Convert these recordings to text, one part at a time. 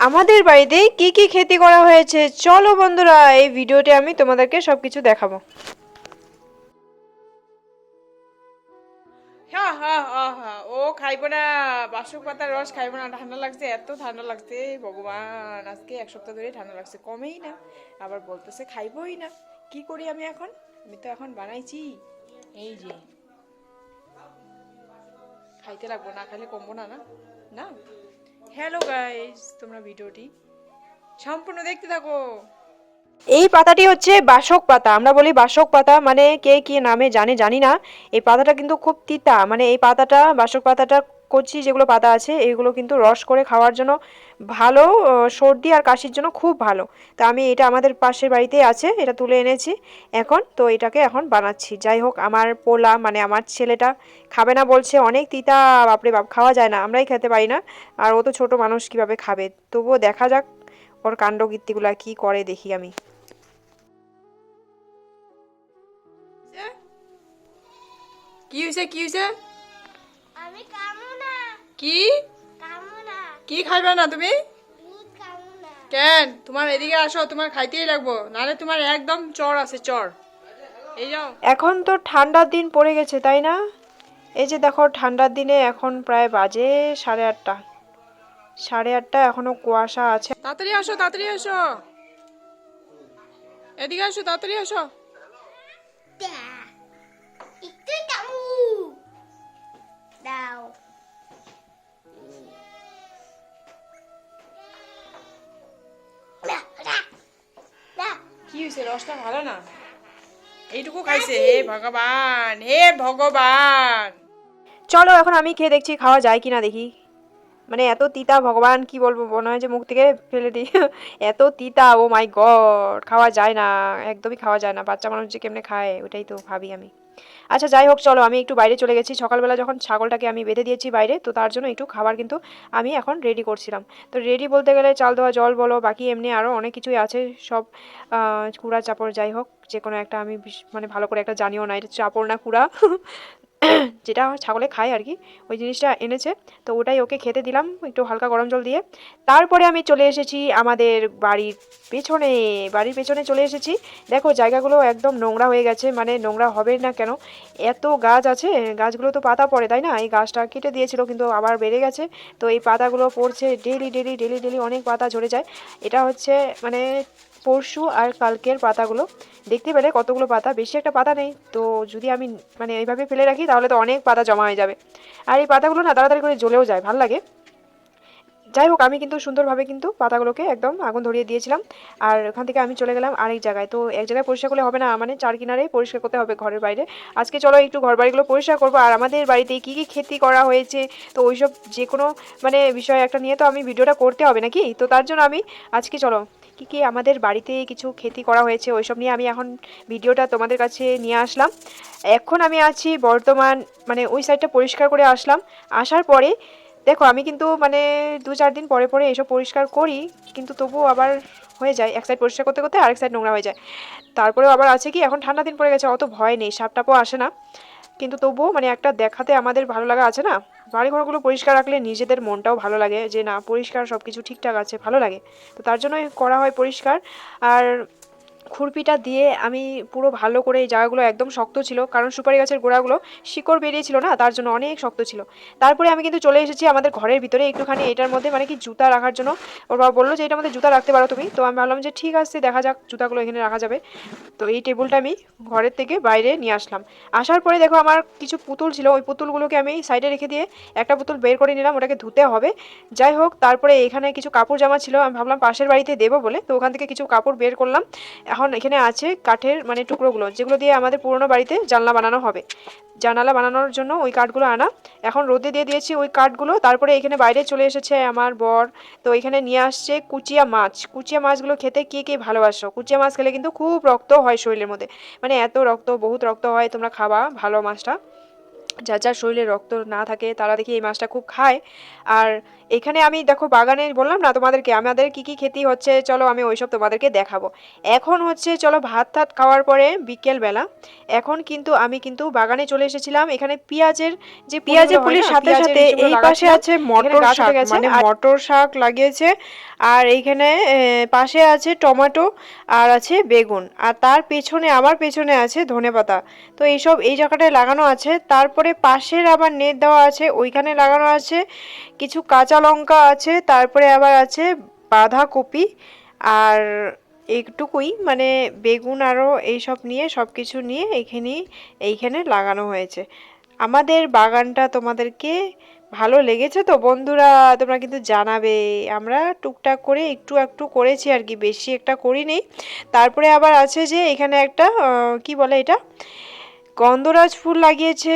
আমাদের বাড়িতে কি কি খেতি করা হয়েছে চলো বন্ধুরা এই ভিডিওতে আমি তোমাদেরকে সবকিছু দেখাবো। হ্যাঁ হ্যাঁ হ্যাঁ হ্যাঁ, ও খাইবো না, বাসক পাতার রস খাইবো না, ঠান্ডা লাগছে, এত ঠান্ডা লাগছে ভগবান, আজকে 1 সপ্তাহ ধরে ঠান্ডা লাগছে, কমেই না, আবার বলতেছে খাইবোই না। কি করি আমি এখন? আমি তো এখন বানাইছি, এই যে খাইতে লাগবো, না খাইলে কমবো না না না। হ্যালো গাইস, তোমরা ভিডিওটি সম্পূর্ণ দেখতে থাকো। এই পাতাটি হচ্ছে বাসক পাতা, আমরা বলি বাসক পাতা, মানে কে কি নামে জানে জানি না। এই পাতাটা কিন্তু খুব তিতা, মানে এই পাতাটা বাসক পাতাটা কচি যেগুলো পাতা আছে এইগুলো কিন্তু রস করে খাওয়ার জন্য ভালো, সর্দি আর কাশির জন্য খুব ভালো। তো আমি এটা আমাদের পাশের বাড়িতেই আছে, এটা তুলে এনেছি এখন, তো এটাকে এখন বানাচ্ছি। যাই হোক, আমার পোলা মানে আমার ছেলেটা খাবে না বলছে, অনেক তিতা, বাপরে বাপ, খাওয়া যায় না, আমরাই খেতে পারি না, আর ও তো ছোট মানুষ কিভাবে খাবে। তবুও দেখা যাক ওর কাণ্ডকীর্তিগুলা কি করে, দেখি আমি। কি হইছে কি হইছে? আমি খাবো না। কি খাবো না। কি খাইবে না তুমি? দুধ খাবো না। কেন? তোমার এদিকে আসো, তোমার খাইতেই লাগবো, নাহলে তোমার একদম চর আছে, চর। এই যাও। এখন তো ঠান্ডার দিন পড়ে গেছে তাই না? এই যে দেখো, ঠান্ডার দিনে এখন প্রায় বাজে 8:30, 8:30, এখনো কুয়াশা আছে। তাড়াতাড়ি আসো, তাড়াতাড়ি আসো, এদিকে আসো, তাড়াতাড়ি আসো। দা। একটু খাবো। দাও। না, না, না। কি হয়েছে? রসটা ভালো না? এইটুকু খাইছে? হে ভগবান, হে ভগবান। চলো এখন আমি খেয়ে দেখছি খাওয়া যায় কিনা দেখি। মানে এত তিতা, ভগবান কি বলবো, মনে হয় যে মুখ থেকে ফেলে দিই এত তিতা, ও মাই গড, খাওয়া যায় না, একদমই খাওয়া যায় না। বাচ্চা মানুষ যে কেমনে খায় ওটাই তো ভাবি আমি। আচ্ছা যাই হোক, চলো আমি একটু বাইরে চলে গেছি, সকালবেলা যখন ছাগলটাকে আমি বেঁধে দিয়েছি বাইরে, তো তার জন্য একটু খাবার কিন্তু আমি এখন রেডি করছিলাম। তো রেডি বলতে গেলে চাল ধোয়া জল বলো, বাকি এমনি আরও অনেক কিছুই আছে সব, কুড়া চাপড়, যাই হোক যে কোনো একটা, আমি মানে ভালো করে একটা জানিও না এটা চাপড় না কুড়া যেটা ছাগলে খায় আর কি, ওই জিনিসটা এনেছে। তো ওটাই ওকে খেতে দিলাম একটু হালকা গরম জল দিয়ে। তারপরে আমি চলে এসেছি আমাদের বাড়ির পেছনে, বাড়ির পেছনে চলে এসেছি। দেখো জায়গাগুলো একদম নোংরা হয়ে গেছে, মানে নোংরা হবে না কেন, এত গাছ আছে, গাছগুলো তো পাতা পড়ে তাই না, এই গাছটা কেটে দিয়েছিল কিন্তু আবার বেড়ে গেছে। তো এই পাতাগুলো পড়ছে ডেলি ডেলি ডেলি ডেলি, অনেক পাতা ঝরে যায়। এটা হচ্ছে মানে পরশু আর কালকের পাতাগুলো, দেখতে পেলে কতগুলো পাতা, বেশি একটা পাতা নেই তো, যদি আমি মানে এইভাবে ফেলে রাখি তাহলে তো অনেক পাতা জমা হয়ে যাবে। আর এই পাতাগুলো না তাড়াতাড়ি করে জ্বলেও যায়, ভাল লাগে। যাই হোক, আমি কিন্তু সুন্দরভাবে কিন্তু পাতাগুলোকে একদম আগুন ধরিয়ে দিয়েছিলাম। আর ওখান থেকে আমি চলে গেলাম আরেক জায়গায়, তো এক জায়গায় পরিষ্কার করলে হবে না, মানে চার কিনারে পরিষ্কার করতে হবে, ঘরের বাইরে। আজকে চলো একটু ঘর বাড়িগুলো পরিষ্কার করবো, আর আমাদের বাড়িতে কী কী ক্ষতি করা হয়েছে, তো ওইসব যে কোনো মানে বিষয় একটা নিয়ে তো আমি ভিডিওটা করতে হবে নাকি, তো তার জন্য আমি আজকে চলো কী কী আমাদের বাড়িতে কিছু ক্ষতি করা হয়েছে ওইসব নিয়ে আমি এখন ভিডিওটা তোমাদের কাছে নিয়ে আসলাম। এখন আমি আছি বর্তমান, মানে ওই সাইডটা পরিষ্কার করে আসলাম। আসার পরে দেখো আমি কিন্তু মানে 2-4 দিন পরে পরে এসব পরিষ্কার করি, কিন্তু তবুও আবার হয়ে যায়, এক সাইড পরিষ্কার করতে করতে আরেক সাইড নোংরা হয়ে যায়। তারপরেও আবার আছে কি, এখন ঠান্ডা দিন পড়ে গেছে, অত ভয় নেই, সাপ টাপও আসে না, কিন্তু তবুও মানে একটা দেখাতে আমাদের ভালো লাগা আছে না, বাড়িঘরগুলো পরিষ্কার রাখলে নিজেদের মনটাও ভালো লাগে, যে না পরিষ্কার সব কিছু ঠিকঠাক আছে, ভালো লাগে। তো তার জন্যই করা হয় পরিষ্কার। আর খুরপিটা দিয়ে আমি পুরো ভালো করে, এই জায়গাগুলো একদম শক্ত ছিল, কারণ সুপারি গাছের গোড়াগুলো শিকড় বেরিয়েছিল না, তার জন্য অনেক শক্ত ছিল। তারপরে আমি কিন্তু চলে এসেছি আমাদের ঘরের ভিতরে একটুখানি, এটার মধ্যে মানে কি জুতা রাখার জন্য, ওর বাবা বললো যে এটার মধ্যে জুতা রাখতে পারো তুমি, তো আমি ভাবলাম যে ঠিক আছে দেখা যাক, জুতাগুলো এখানে রাখা যাবে। তো এই টেবিলটা আমি ঘরের থেকে বাইরে নিয়ে আসলাম। আসার পরে দেখো আমার কিছু পুতুল ছিল, ওই পুতুলগুলোকে আমি সাইডে রেখে দিয়ে একটা পুতুল বের করে নিলাম, ওটাকে ধুতে হবে। যাই হোক, তারপরে এখানে কিছু কাপড় জামা ছিল, আমি ভাবলাম পাশের বাড়িতে দেবো বলে, তো ওখান থেকে কিছু কাপড় বের করলাম। এখন এখানে আছে কাঠের মানে টুকরোগুলো, যেগুলো দিয়ে আমাদের পুরোনো বাড়িতে জানলা বানানো হবে, জানালা বানানোর জন্য ওই কাঠগুলো আনা। এখন রোদে দিয়ে দিয়েছি ওই কাঠগুলো। তারপরে এখানে বাইরে চলে এসেছে আমার বর, তো এখানে নিয়ে আসছে কুচিয়া মাছ। কুচিয়া মাছগুলো খেতে কে কে ভালোবাসো? কুচিয়া মাছ খেলে কিন্তু খুব রক্ত হয় শরীরের মধ্যে, মানে এত রক্ত, বহুত রক্ত হয়, তোমরা খাবা ভালো মাছটা। যার যার শরীরে রক্ত না থাকে তারা দেখি এই মাছটা খুব খায়। আর এখানে আমি দেখো বাগানে বললাম না তোমাদেরকে আমাদের কি কি খেতি হচ্ছে, চলো আমি ওইসব তোমাদেরকে দেখাবো। এখন হচ্ছে চলো ভাত টাত খাওয়ার পরে বিকেলবেলা এখন কিন্তু আমি কিন্তু বাগানে চলে এসেছিলাম। এখানে পেঁয়াজের যে পেঁয়াজের পুলিগুলো হয় পুলির না, সাথে পেঁয়াজের সাথে ইসেগুলো এই পাশে লাগাচ্ছিলাম। আছে এখানে মটর গাছ উঠে শাক, গেছে। মানে আর মটর শাক লাগিয়েছে। আর এইখানে পাশে আছে টমেটো আর আছে বেগুন, আর তার পেছনে আমার পেছনে আছে ধনেপাতা। তো এইসব এই জায়গাটায় লাগানো আছে। তারপরে পাশের আবার নেট দেওয়া আছে, ওইখানে লাগানো আছে কিছু কাঁচা লঙ্কা আছে, তারপরে আবার আছে বাঁধাকপি আর এইটুকুই, মানে বেগুন আরও এইসব নিয়ে সব কিছু নিয়ে এইখানে লাগানো হয়েছে। আমাদের বাগানটা তোমাদেরকে ভালো লেগেছে তো বন্ধুরা? তোমরা কিন্তু জানাবে। আমরা টুকটাক করে একটু একটু করেছি আর কি, বেশি একটা করিনি। তারপরে আবার আছে যে এখানে একটা কি বলে এটা, গন্ধরাজ ফুল লাগিয়েছে।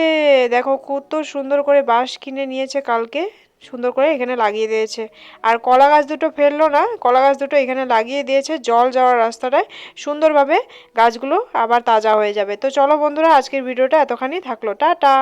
দেখো কত সুন্দর করে বাঁশ কিনে নিয়েছে কালকে, সুন্দর করে এখানে লাগিয়ে দিয়েছে। আর কলা গাছ দুটো ফেললো না, কলা গাছ দুটো এখানে লাগিয়ে দিয়েছে জল যাওয়ার রাস্তাটায়, সুন্দরভাবে গাছগুলো আবার তাজা হয়ে যাবে। তো চলো বন্ধুরা, আজকের ভিডিওটা এতখানি থাকলো, টাটা।